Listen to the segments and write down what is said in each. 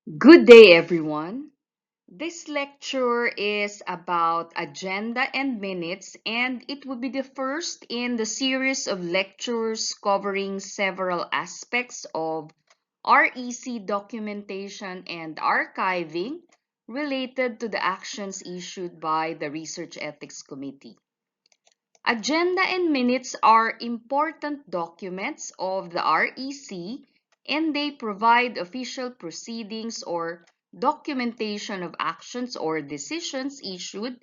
Good day, everyone. This lecture is about agenda and minutes, and it will be the first in the series of lectures covering several aspects of REC documentation and archiving related to the actions issued by the Research Ethics Committee. Agenda and minutes are important documents of the REC, and they provide official proceedings or documentation of actions or decisions issued,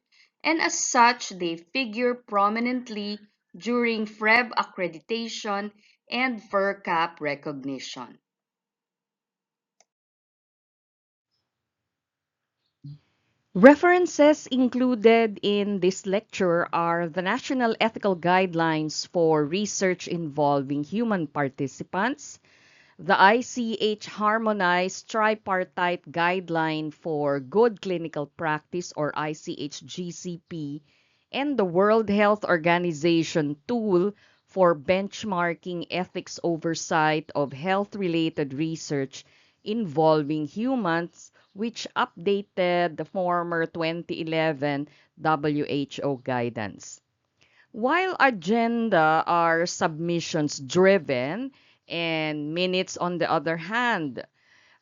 and as such, they figure prominently during FREB accreditation and FERCAP recognition. References included in this lecture are the National Ethical Guidelines for Research Involving Human Participants, the ICH Harmonized Tripartite Guideline for Good Clinical Practice or ICH GCP, and the World Health Organization tool for benchmarking ethics oversight of health-related research involving humans, which updated the former 2011 WHO guidance. While agenda are submissions driven and minutes, on the other hand,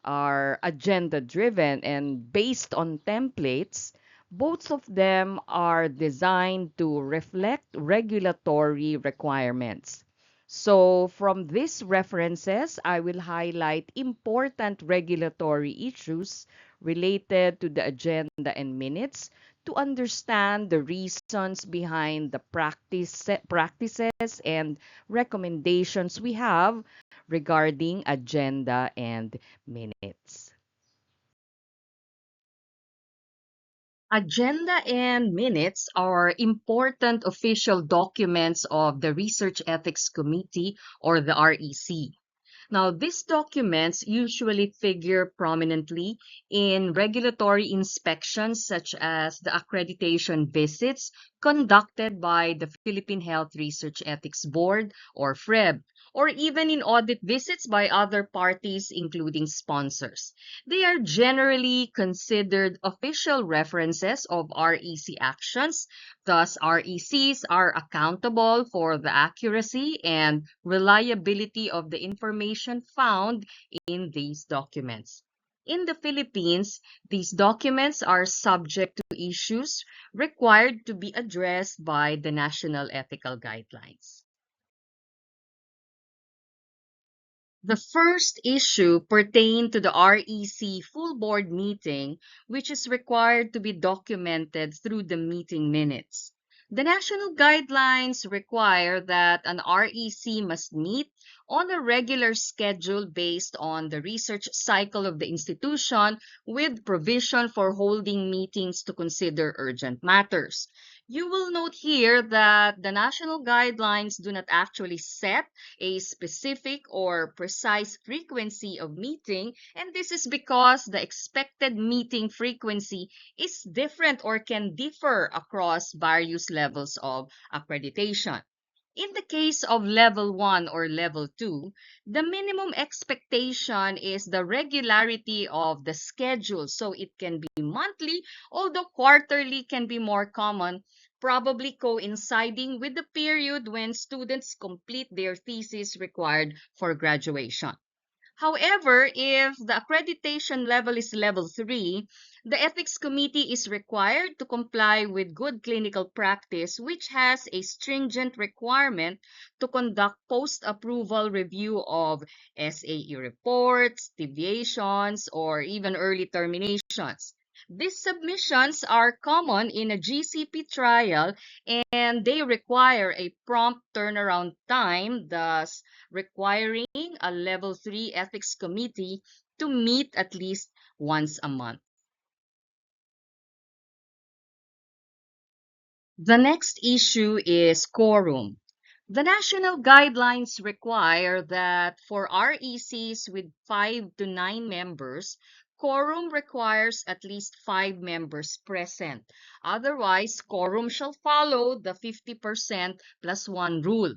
are agenda driven and based on templates, both of them are designed to reflect regulatory requirements. So, from these references, I will highlight important regulatory issues related to the agenda and minutes to understand the reasons behind the practices and recommendations we have regarding agenda and minutes. Agenda and minutes are important official documents of the Research Ethics Committee or the REC. Now, these documents usually figure prominently in regulatory inspections such as the accreditation visits conducted by the Philippine Health Research Ethics Board or FREB, or even in audit visits by other parties, including sponsors. They are generally considered official references of REC actions. Thus, RECs are accountable for the accuracy and reliability of the information found in these documents. In the Philippines, these documents are subject to issues required to be addressed by the National Ethical Guidelines. The first issue pertained to the REC full board meeting, which is required to be documented through the meeting minutes. The national guidelines require that an REC must meet on a regular schedule based on the research cycle of the institution with provision for holding meetings to consider urgent matters. You will note here that the national guidelines do not actually set a specific or precise frequency of meeting, and this is because the expected meeting frequency is different or can differ across various levels of accreditation. In the case of level 1 or level 2, the minimum expectation is the regularity of the schedule. So it can be monthly, although quarterly can be more common, probably coinciding with the period when students complete their thesis required for graduation. However, if the accreditation level is level 3, the ethics committee is required to comply with good clinical practice, which has a stringent requirement to conduct post-approval review of SAE reports, deviations, or even early terminations. These submissions are common in a GCP trial, and they require a prompt turnaround time, thus requiring a level 3 ethics committee to meet at least once a month. The next issue is quorum. The national guidelines require that for RECs with 5 to 9 members, quorum requires at least 5 members present. Otherwise, quorum shall follow the 50% plus 1 rule.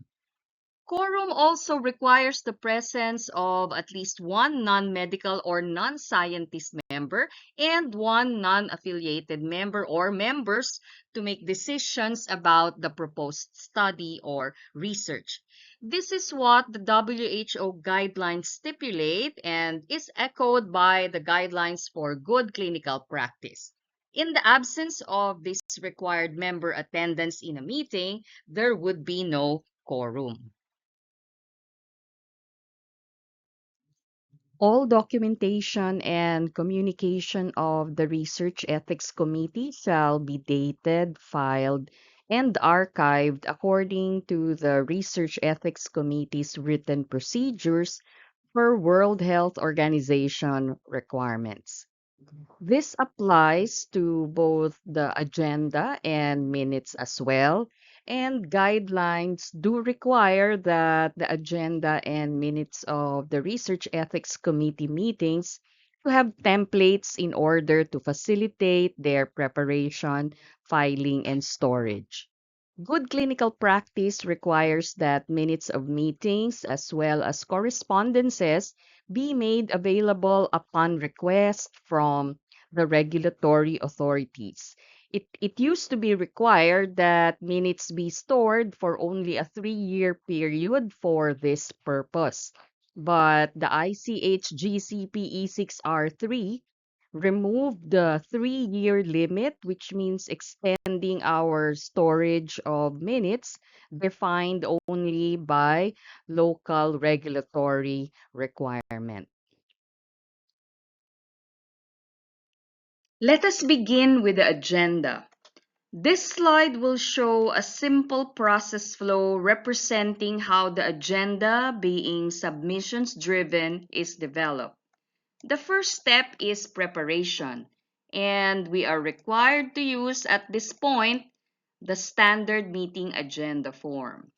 Quorum also requires the presence of at least one non-medical or non-scientist member and one non-affiliated member or members to make decisions about the proposed study or research. This is what the WHO guidelines stipulate and is echoed by the guidelines for good clinical practice. In the absence of this required member attendance in a meeting, there would be no quorum. All documentation and communication of the Research Ethics Committee shall be dated, filed, and archived according to the Research Ethics Committee's written procedures for World Health Organization requirements. This applies to both the agenda and minutes as well. And guidelines do require that the agenda and minutes of the Research Ethics Committee meetings to have templates in order to facilitate their preparation, filing, and storage. Good clinical practice requires that minutes of meetings as well as correspondences be made available upon request from the regulatory authorities. It used to be required that minutes be stored for only a 3-year period for this purpose. But the ICH GCP E6R3 removed the 3-year limit, which means extending our storage of minutes defined only by local regulatory requirement. Let us begin with the agenda. This slide will show a simple process flow representing how the agenda, being submissions driven, is developed. The first step is preparation, and we are required to use at this point the standard meeting agenda form.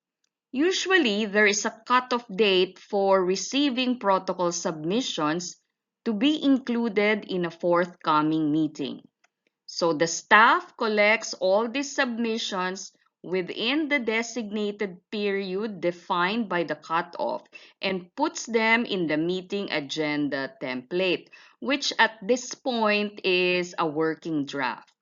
Usually, there is a cutoff date for receiving protocol submissions to be included in a forthcoming meeting. So the staff collects all these submissions within the designated period defined by the cutoff and puts them in the meeting agenda template, which at this point is a working draft.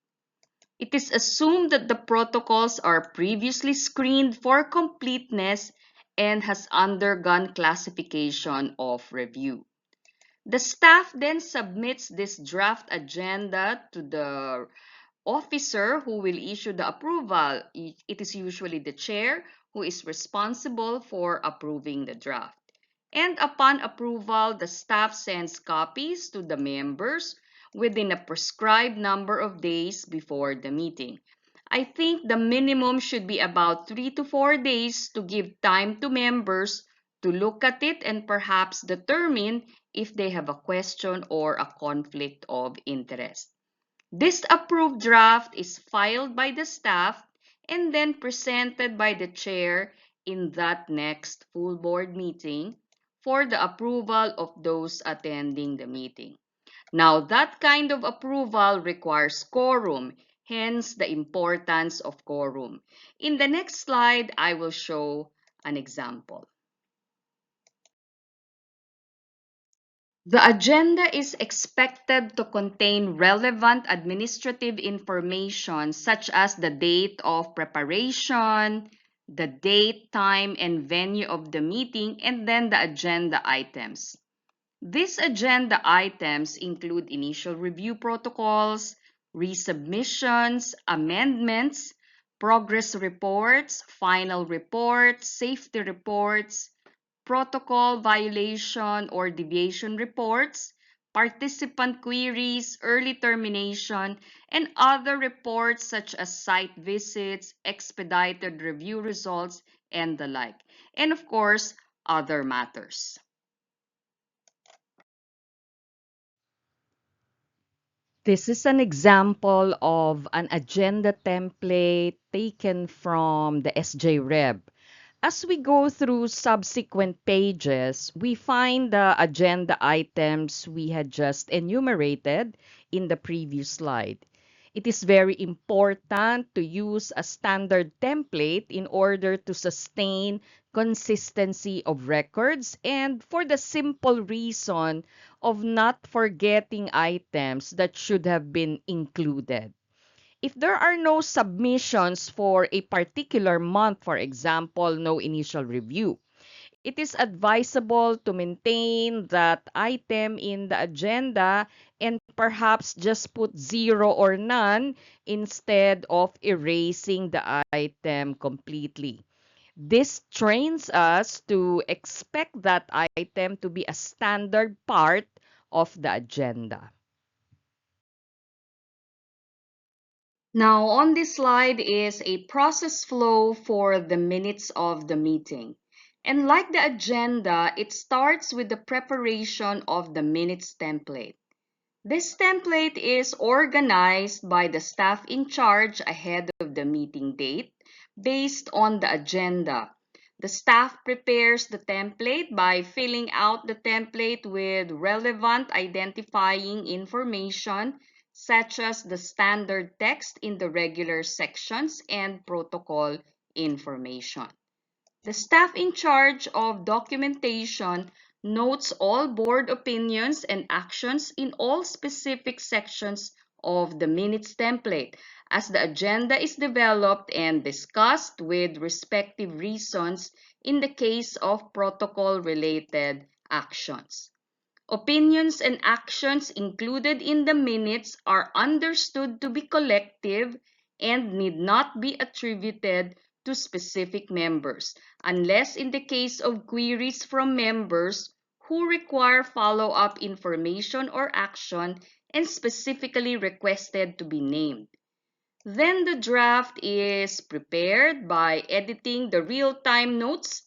It is assumed that the protocols are previously screened for completeness and has undergone classification of review. The staff then submits this draft agenda to the officer who will issue the approval. It is usually the chair who is responsible for approving the draft. And upon approval, the staff sends copies to the members within a prescribed number of days before the meeting. I think the minimum should be about 3 to 4 days to give time to members to look at it and perhaps determine if they have a question or a conflict of interest. This approved draft is filed by the staff and then presented by the chair in that next full board meeting for the approval of those attending the meeting. Now, that kind of approval requires quorum, hence the importance of quorum. In the next slide, I will show an example. The agenda is expected to contain relevant administrative information such as the date of preparation, the date, time, and venue of the meeting, and then the agenda items. These agenda items include initial review protocols, resubmissions, amendments, progress reports, final reports, safety reports, protocol violation or deviation reports, participant queries, early termination, and other reports such as site visits, expedited review results, and the like. And of course, other matters. This is an example of an agenda template taken from the SJREB. As we go through subsequent pages, we find the agenda items we had just enumerated in the previous slide. It is very important to use a standard template in order to sustain consistency of records and for the simple reason of not forgetting items that should have been included. If there are no submissions for a particular month, for example, no initial review, it is advisable to maintain that item in the agenda and perhaps just put zero or none instead of erasing the item completely. This trains us to expect that item to be a standard part of the agenda. Now, on this slide is a process flow for the minutes of the meeting. And like the agenda, it starts with the preparation of the minutes template. This template is organized by the staff in charge ahead of the meeting date based on the agenda. The staff prepares the template by filling out the template with relevant identifying information such as the standard text in the regular sections and protocol information. The staff in charge of documentation notes all board opinions and actions in all specific sections of the minutes template as the agenda is developed and discussed with respective reasons in the case of protocol-related actions. Opinions and actions included in the minutes are understood to be collective and need not be attributed to specific members, unless in the case of queries from members who require follow-up information or action and specifically requested to be named. Then the draft is prepared by editing the real-time notes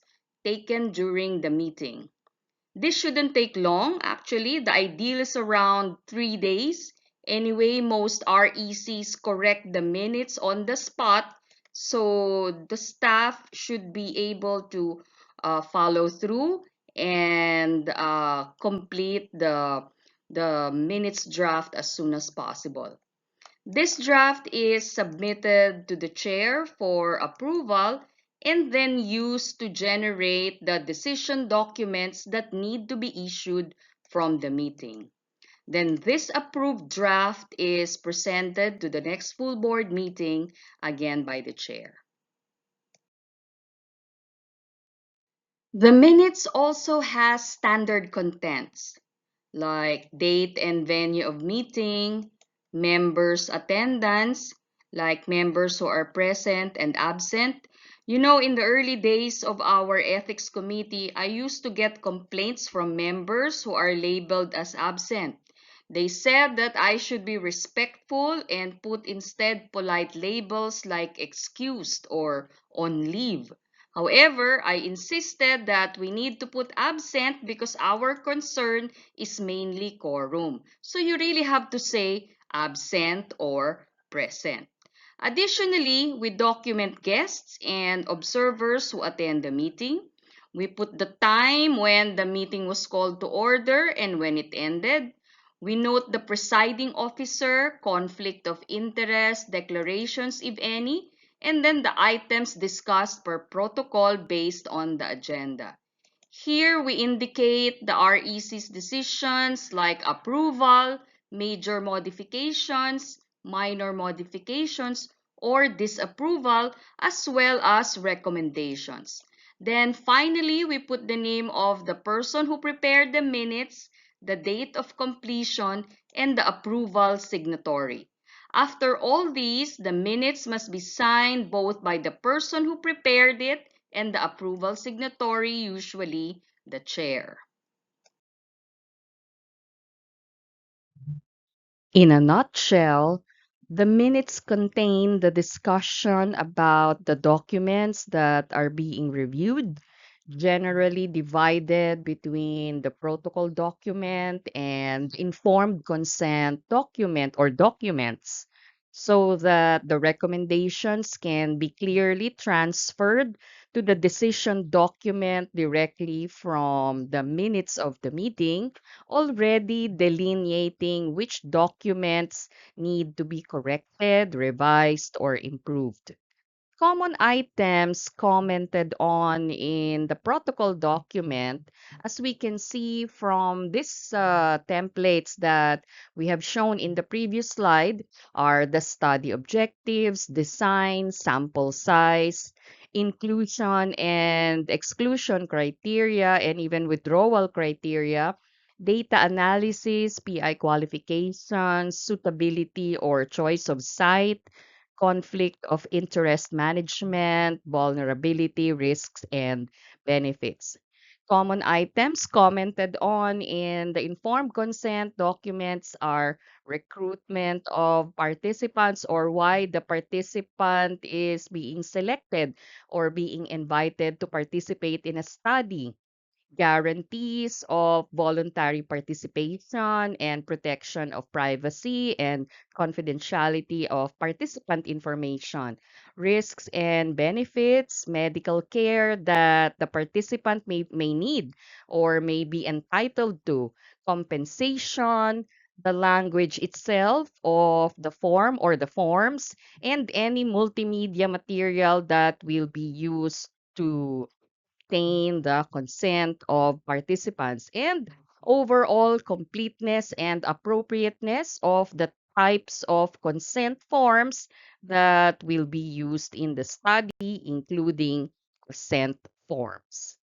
taken during the meeting. This shouldn't take long, actually. The ideal is around 3 days. Anyway, most RECs correct the minutes on the spot, so the staff should be able to follow through and complete the minutes draft as soon as possible. This draft is submitted to the chair for approval and then used to generate the decision documents that need to be issued from the meeting. Then this approved draft is presented to the next full board meeting, again by the chair. The minutes also has standard contents like date and venue of meeting, members' attendance, like members who are present and absent. You know, in the early days of our ethics committee, I used to get complaints from members who are labeled as absent. They said that I should be respectful and put instead polite labels like excused or on leave. However, I insisted that we need to put absent because our concern is mainly quorum. So you really have to say absent or present. Additionally, we document guests and observers who attend the meeting. We put the time when the meeting was called to order and when it ended. We note the presiding officer, conflict of interest, declarations if any, and then the items discussed per protocol based on the agenda. Here we indicate the REC's decisions like approval, major modifications, minor modifications, or disapproval, as well as recommendations. Then finally, we put the name of the person who prepared the minutes, the date of completion, and the approval signatory. After all these, the minutes must be signed both by the person who prepared it and the approval signatory, usually the chair. In a nutshell, the minutes contain the discussion about the documents that are being reviewed, generally divided between the protocol document and informed consent document or documents, so that the recommendations can be clearly transferred to the decision document directly from the minutes of the meeting, already delineating which documents need to be corrected, revised, or improved. Common items commented on in the protocol document, as we can see from these templates that we have shown in the previous slide, are the study objectives, design, sample size, inclusion and exclusion criteria, and even withdrawal criteria, data analysis, PI qualifications, suitability or choice of site, conflict of interest management, vulnerability, risks, and benefits. Common items commented on in the informed consent documents are recruitment of participants or why the participant is being selected or being invited to participate in a study, guarantees of voluntary participation and protection of privacy and confidentiality of participant information, risks and benefits, medical care that the participant may need or may be entitled to, compensation, the language itself of the form or the forms, and any multimedia material that will be used to obtain the consent of participants, and overall completeness and appropriateness of the types of consent forms that will be used in the study, including consent forms.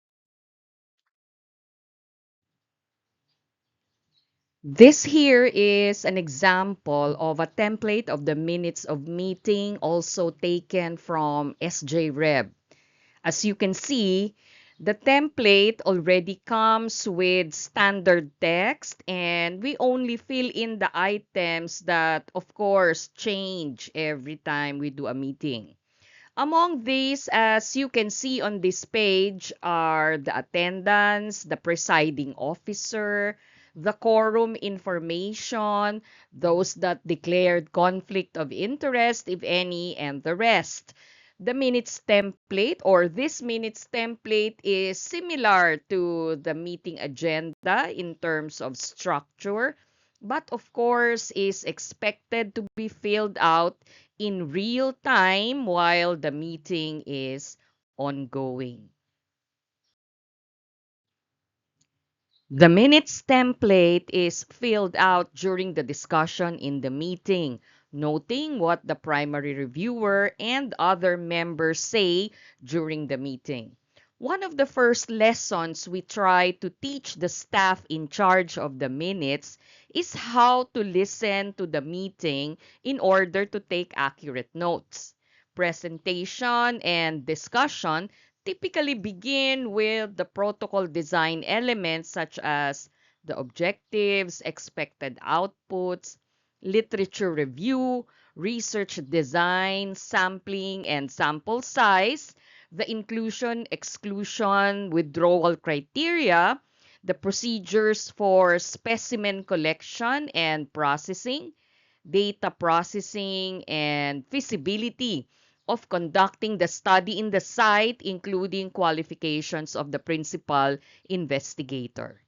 This here is an example of a template of the minutes of meeting, also taken from SJREB. As you can see, the template already comes with standard text, and we only fill in the items that, of course, change every time we do a meeting. Among these, as you can see on this page, are the attendance, the presiding officer, the quorum information, those that declared conflict of interest, if any, and the rest. The minutes template or this minutes template is similar to the meeting agenda in terms of structure, but of course is expected to be filled out in real time while the meeting is ongoing. The minutes template is filled out during the discussion in the meeting, noting what the primary reviewer and other members say during the meeting. One of the first lessons we try to teach the staff in charge of the minutes is how to listen to the meeting in order to take accurate notes. Presentation and discussion typically begin with the protocol design elements such as the objectives, expected outputs, literature review, research design, sampling and sample size, the inclusion, exclusion, withdrawal criteria, the procedures for specimen collection and processing, data processing, and feasibility of conducting the study in the site, including qualifications of the principal investigator.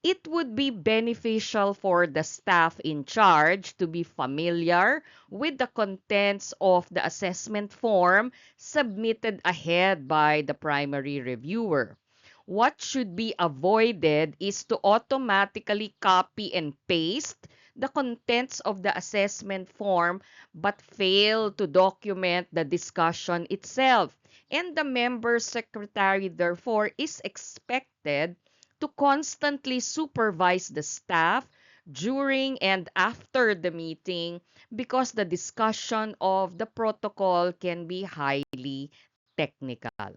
It would be beneficial for the staff in charge to be familiar with the contents of the assessment form submitted ahead by the primary reviewer. What should be avoided is to automatically copy and paste the contents of the assessment form but fail to document the discussion itself. And the member secretary, therefore, is expected to constantly supervise the staff during and after the meeting because the discussion of the protocol can be highly technical.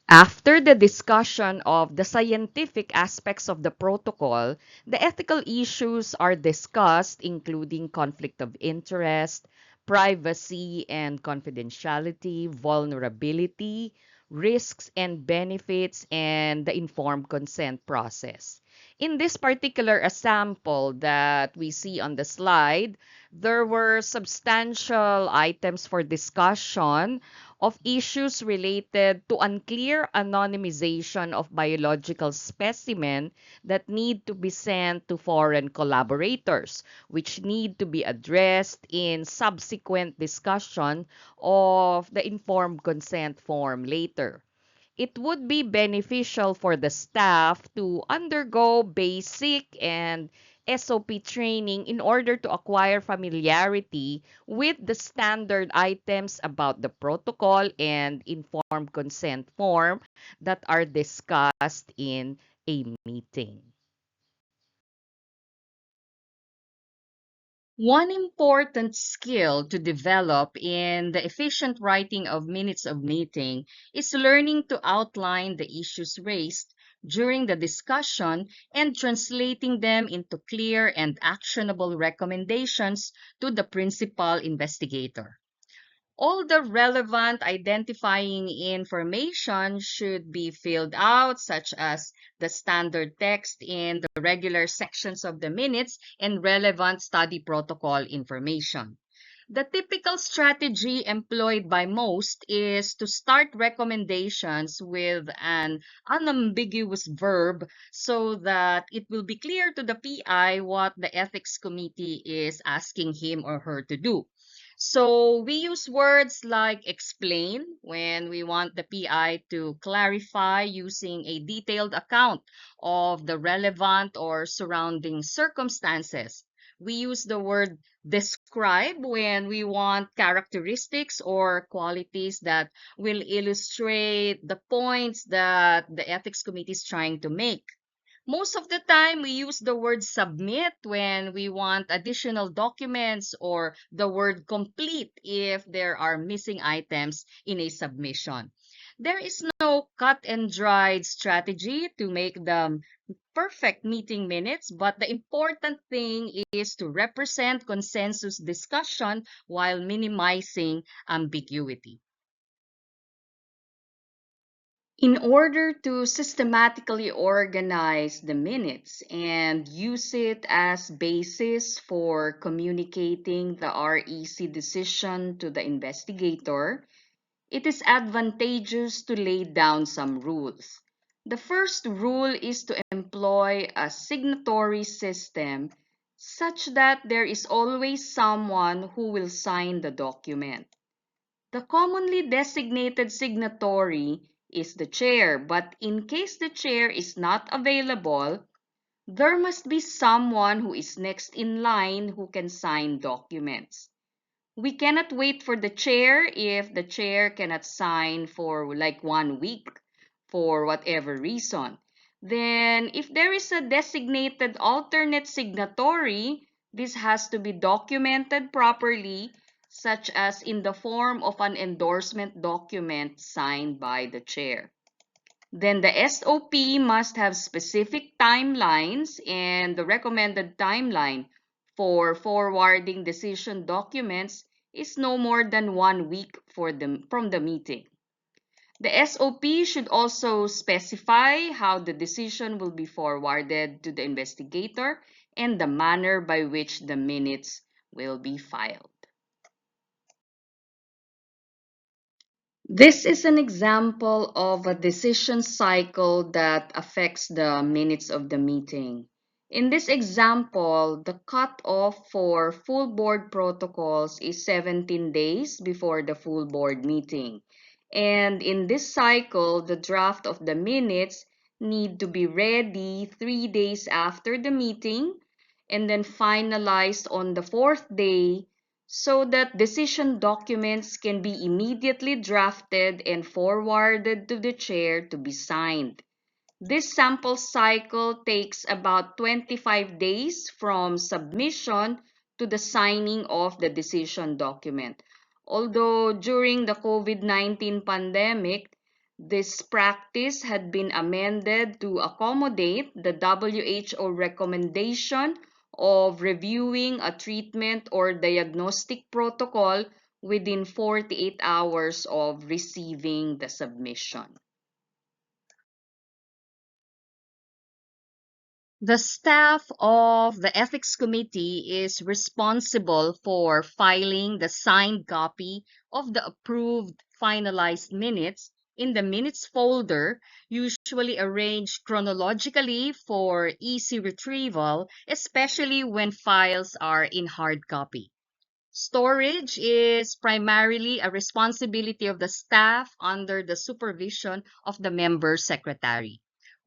After the discussion of the scientific aspects of the protocol, the ethical issues are discussed, including conflict of interest, privacy and confidentiality, vulnerability, risks and benefits, and the informed consent process. In this particular example that we see on the slide, there were substantial items for discussion of issues related to unclear anonymization of biological specimen that need to be sent to foreign collaborators, which need to be addressed in subsequent discussion of the informed consent form later. It would be beneficial for the staff to undergo basic and SOP training in order to acquire familiarity with the standard items about the protocol and informed consent form that are discussed in a meeting. One important skill to develop in the efficient writing of minutes of meeting is learning to outline the issues raised during the discussion and translating them into clear and actionable recommendations to the principal investigator. All the relevant identifying information should be filled out, such as the standard text in the regular sections of the minutes and relevant study protocol information. The typical strategy employed by most is to start recommendations with an unambiguous verb so that it will be clear to the PI what the ethics committee is asking him or her to do. So we use words like explain when we want the PI to clarify using a detailed account of the relevant or surrounding circumstances. We use the word describe when we want characteristics or qualities that will illustrate the points that the ethics committee is trying to make. Most of the time, we use the word submit when we want additional documents or the word complete if there are missing items in a submission. There is no cut and dried strategy to make the perfect meeting minutes, but the important thing is to represent consensus discussion while minimizing ambiguity. In order to systematically organize the minutes and use it as basis for communicating the REC decision to the investigator, it is advantageous to lay down some rules. The first rule is to employ a signatory system such that there is always someone who will sign the document. The commonly designated signatory is the chair, but in case the chair is not available, there must be someone who is next in line who can sign documents. We cannot wait for the chair if the chair cannot sign for like 1 week for whatever reason. Then, if there is a designated alternate signatory, this has to be documented properly, such as in the form of an endorsement document signed by the chair. Then the SOP must have specific timelines, and the recommended timeline for forwarding decision documents is no more than 1 week from the meeting. The SOP should also specify how the decision will be forwarded to the investigator and the manner by which the minutes will be filed. This is an example of a decision cycle that affects the minutes of the meeting. In this example, the cutoff for full board protocols is 17 days before the full board meeting. And in this cycle, the draft of the minutes need to be ready 3 days after the meeting and then finalized on the fourth day so that decision documents can be immediately drafted and forwarded to the chair to be signed. This sample cycle takes about 25 days from submission to the signing of the decision document. Although during the COVID-19 pandemic, this practice had been amended to accommodate the WHO recommendation of reviewing a treatment or diagnostic protocol within 48 hours of receiving the submission. The staff of the Ethics Committee is responsible for filing the signed copy of the approved finalized minutes in the minutes folder, usually arranged chronologically for easy retrieval, especially when files are in hard copy. Storage is primarily a responsibility of the staff under the supervision of the member secretary.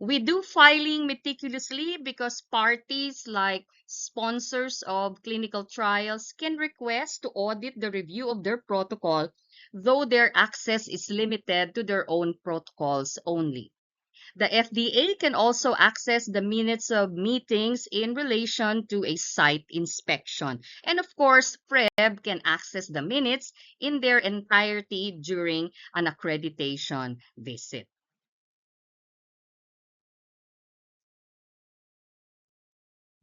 We do filing meticulously because parties like sponsors of clinical trials can request to audit the review of their protocol, though their access is limited to their own protocols only. The FDA can also access the minutes of meetings in relation to a site inspection. And of course, PREB can access the minutes in their entirety during an accreditation visit.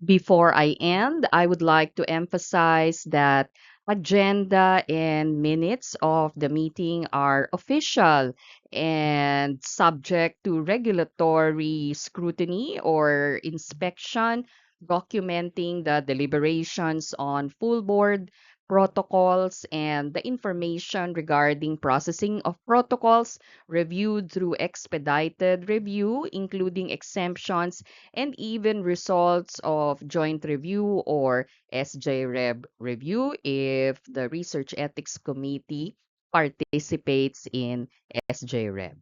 Before I end, I would like to emphasize that agenda and minutes of the meeting are official and subject to regulatory scrutiny or inspection, documenting the deliberations on full board protocols and the information regarding processing of protocols reviewed through expedited review, including exemptions and even results of joint review or SJREB review if the Research Ethics Committee participates in SJREB.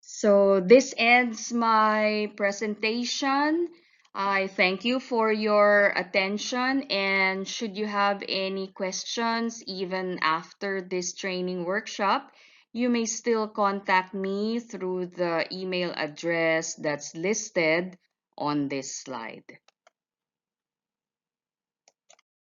So this ends my presentation. I thank you for your attention, and should you have any questions even after this training workshop, you may still contact me through the email address that's listed on this slide.